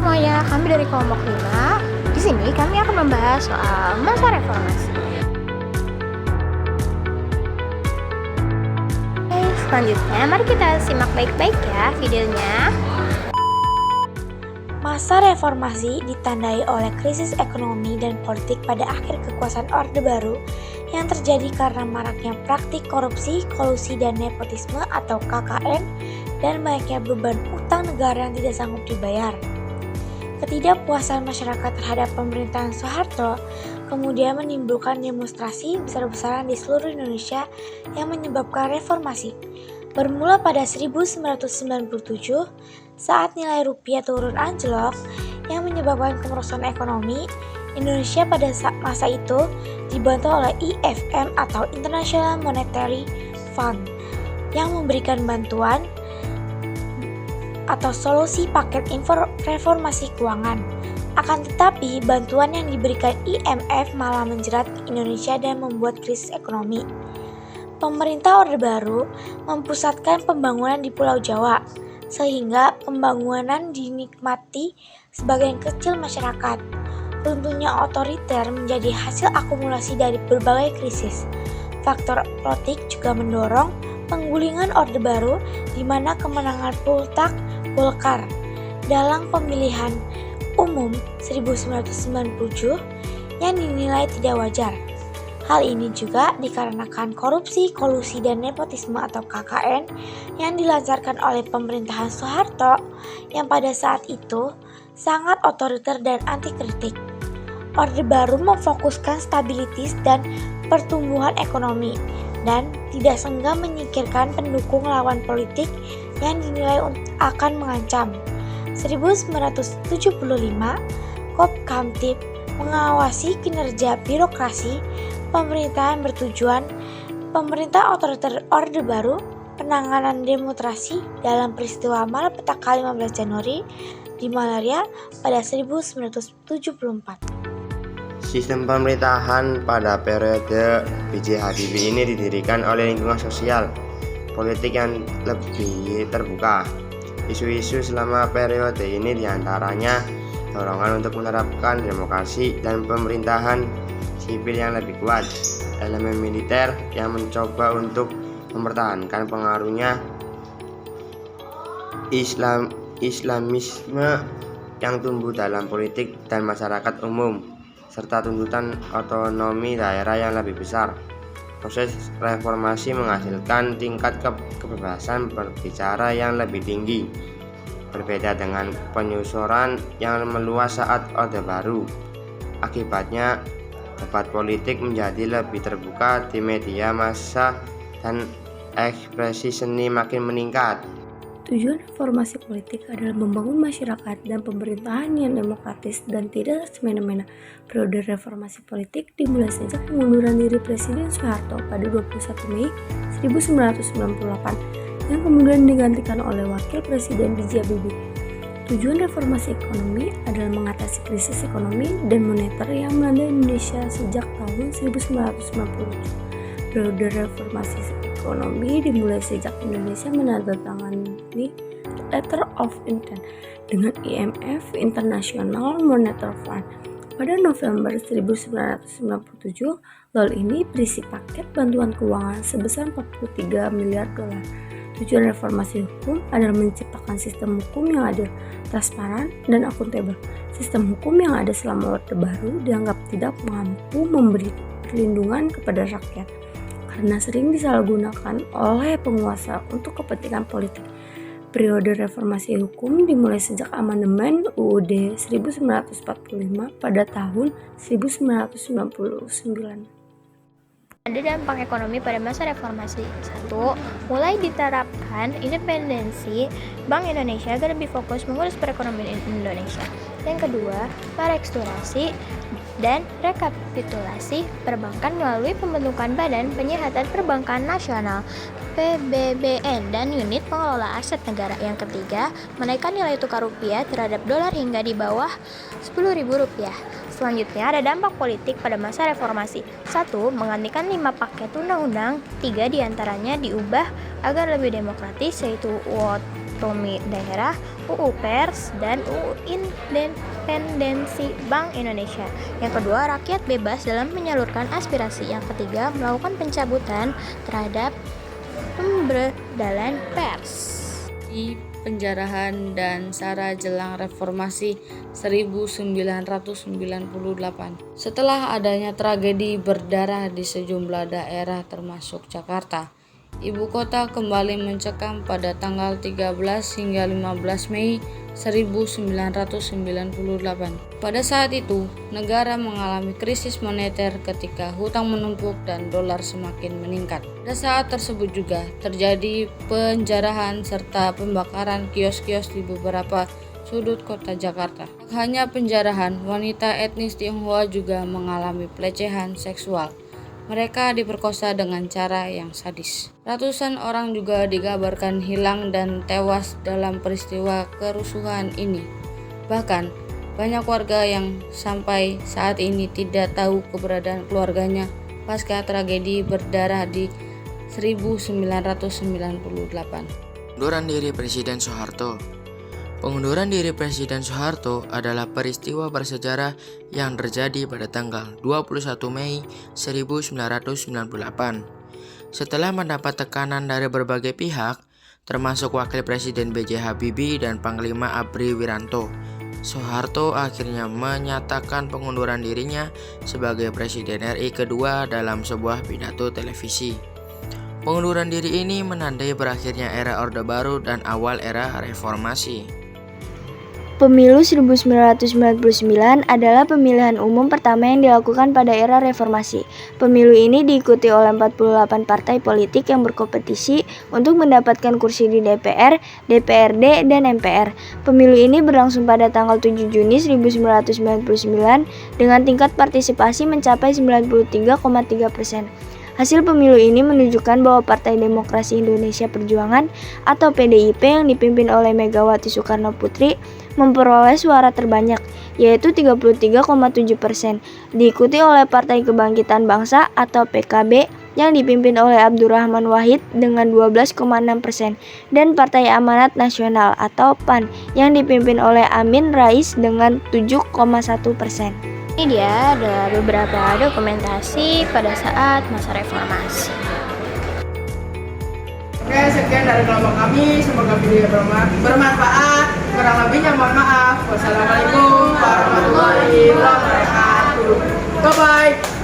semuanya, kami dari kelompok 5. Di sini kami akan membahas soal masa reformasi. Oke, selanjutnya mari kita simak baik-baik ya videonya. Masa reformasi ditandai oleh krisis ekonomi dan politik pada akhir kekuasaan Orde Baru yang terjadi karena maraknya praktik korupsi, kolusi, dan nepotisme atau KKN dan banyaknya beban utang negara yang tidak sanggup dibayar. Ketidakpuasan masyarakat terhadap pemerintahan Soeharto kemudian menimbulkan demonstrasi besar-besaran di seluruh Indonesia yang menyebabkan reformasi. Bermula pada 1997 saat nilai rupiah turun anjlok yang menyebabkan kemerosotan ekonomi, Indonesia pada masa itu dibantu oleh IFM atau International Monetary Fund yang memberikan bantuan atau solusi paket reformasi keuangan. Akan tetapi, bantuan yang diberikan IMF malah menjerat Indonesia dan membuat krisis ekonomi. Pemerintah Orde Baru mempusatkan pembangunan di Pulau Jawa, sehingga pembangunan dinikmati sebagian kecil masyarakat. Runtuhnya otoriter menjadi hasil akumulasi dari berbagai krisis. Faktor politik juga mendorong penggulingan Orde Baru di mana kemenangan Pultak Golkar dalam pemilihan umum 1997 yang dinilai tidak wajar. Hal ini juga dikarenakan korupsi, kolusi, dan nepotisme atau KKN yang dilancarkan oleh pemerintahan Soeharto yang pada saat itu sangat otoriter dan anti kritik. Orde Baru memfokuskan stabilitas dan pertumbuhan ekonomi dan tidak segan menyingkirkan pendukung lawan politik yang dinilai akan mengancam. 1975, Kopkamtib mengawasi kinerja birokrasi pemerintahan bertujuan pemerintah otoriter Orde Baru, penanganan demonstrasi dalam peristiwa Malapetaka 15 Januari di Malaria pada 1974. Sistem pemerintahan pada periode B.J. Habibie ini didirikan oleh lingkungan sosial politik yang lebih terbuka. Isu-isu selama periode ini diantaranya dorongan untuk menerapkan demokrasi dan pemerintahan sipil yang lebih kuat, elemen militer yang mencoba untuk mempertahankan pengaruhnya, Islamisme yang tumbuh dalam politik dan masyarakat umum, serta tuntutan otonomi daerah yang lebih besar. Proses reformasi menghasilkan tingkat kebebasan berbicara yang lebih tinggi, berbeda dengan penyusuran yang meluas saat Orde Baru. Akibatnya, debat politik menjadi lebih terbuka di media massa dan ekspresi seni makin meningkat. Tujuan reformasi politik adalah membangun masyarakat dan pemerintahan yang demokratis dan tidak semena-mena. Periode reformasi politik dimulai sejak pengunduran diri Presiden Soeharto pada 21 Mei 1998 yang kemudian digantikan oleh Wakil Presiden B.J. Habibie. Tujuan reformasi ekonomi adalah mengatasi krisis ekonomi dan moneter yang melanda Indonesia sejak tahun 1997. Periode reformasi ekonomi dimulai sejak Indonesia menandatangani Letter of Intent dengan IMF International Monetary Fund pada November 1997. Lalu ini berisi paket bantuan keuangan sebesar 43 miliar dolar. Tujuan reformasi hukum adalah menciptakan sistem hukum yang adil, transparan, dan akuntabel. Sistem hukum yang ada selama Orde Baru dianggap tidak mampu memberi perlindungan kepada rakyat karena sering disalahgunakan oleh penguasa untuk kepentingan politik. Periode reformasi hukum dimulai sejak amandemen UUD 1945 pada tahun 1999. Ada dampak ekonomi pada masa reformasi. 1. Mulai diterapkan independensi Bank Indonesia agar lebih fokus mengurus perekonomian Indonesia. Yang kedua, merestrukturasi dan rekapitulasi perbankan melalui pembentukan Badan Penyihatan Perbankan Nasional PBBN dan unit pengelola aset negara. Yang ketiga, menaikkan nilai tukar rupiah terhadap dolar hingga di bawah Rp10.000. Selanjutnya ada dampak politik pada masa reformasi. 1. Menggantikan 5 paket undang-undang, 3 diantaranya diubah agar lebih demokratis, yaitu otonomi daerah, UU Pers, dan UU Independensi Bank Indonesia. Yang kedua, rakyat bebas dalam menyalurkan aspirasi. Yang ketiga, melakukan pencabutan terhadap pembedalan pers. Di penjarahan dan SARA jelang reformasi 1998. Setelah adanya tragedi berdarah di sejumlah daerah termasuk Jakarta, ibu kota kembali mencekam pada tanggal 13 hingga 15 Mei 1998. Pada saat itu, negara mengalami krisis moneter ketika hutang menumpuk dan dolar semakin meningkat. Pada saat tersebut juga terjadi penjarahan serta pembakaran kios-kios di beberapa sudut kota Jakarta. Tak hanya penjarahan, wanita etnis Tionghoa juga mengalami pelecehan seksual. Mereka diperkosa dengan cara yang sadis. Ratusan orang juga dikabarkan hilang dan tewas dalam peristiwa kerusuhan ini. Bahkan, banyak warga yang sampai saat ini tidak tahu keberadaan keluarganya pasca tragedi berdarah di 1998. Pengunduran diri Presiden Soeharto. Pengunduran diri Presiden Soeharto adalah peristiwa bersejarah yang terjadi pada tanggal 21 Mei 1998. Setelah mendapat tekanan dari berbagai pihak, termasuk Wakil Presiden B.J. Habibie dan Panglima ABRI Wiranto, Soeharto akhirnya menyatakan pengunduran dirinya sebagai Presiden RI kedua dalam sebuah pidato televisi. Pengunduran diri ini menandai berakhirnya era Orde Baru dan awal era reformasi. Pemilu 1999 adalah pemilihan umum pertama yang dilakukan pada era reformasi. Pemilu ini diikuti oleh 48 partai politik yang berkompetisi untuk mendapatkan kursi di DPR, DPRD, dan MPR. Pemilu ini berlangsung pada tanggal 7 Juni 1999 dengan tingkat partisipasi mencapai 93,3%. Hasil pemilu ini menunjukkan bahwa Partai Demokrasi Indonesia Perjuangan atau PDIP yang dipimpin oleh Megawati Soekarno Putri memperoleh suara terbanyak, yaitu 33,7%, diikuti oleh Partai Kebangkitan Bangsa atau PKB yang dipimpin oleh Abdurrahman Wahid dengan 12,6%, dan Partai Amanat Nasional atau PAN yang dipimpin oleh Amin Rais dengan 7,1%. Ini dia adalah beberapa dokumentasi pada saat masa reformasi. Oke, sekian dari kelompok kami. Semoga video bermanfaat. Kurang lebihnya mohon maaf. Wassalamualaikum warahmatullahi wabarakatuh. Bye-bye.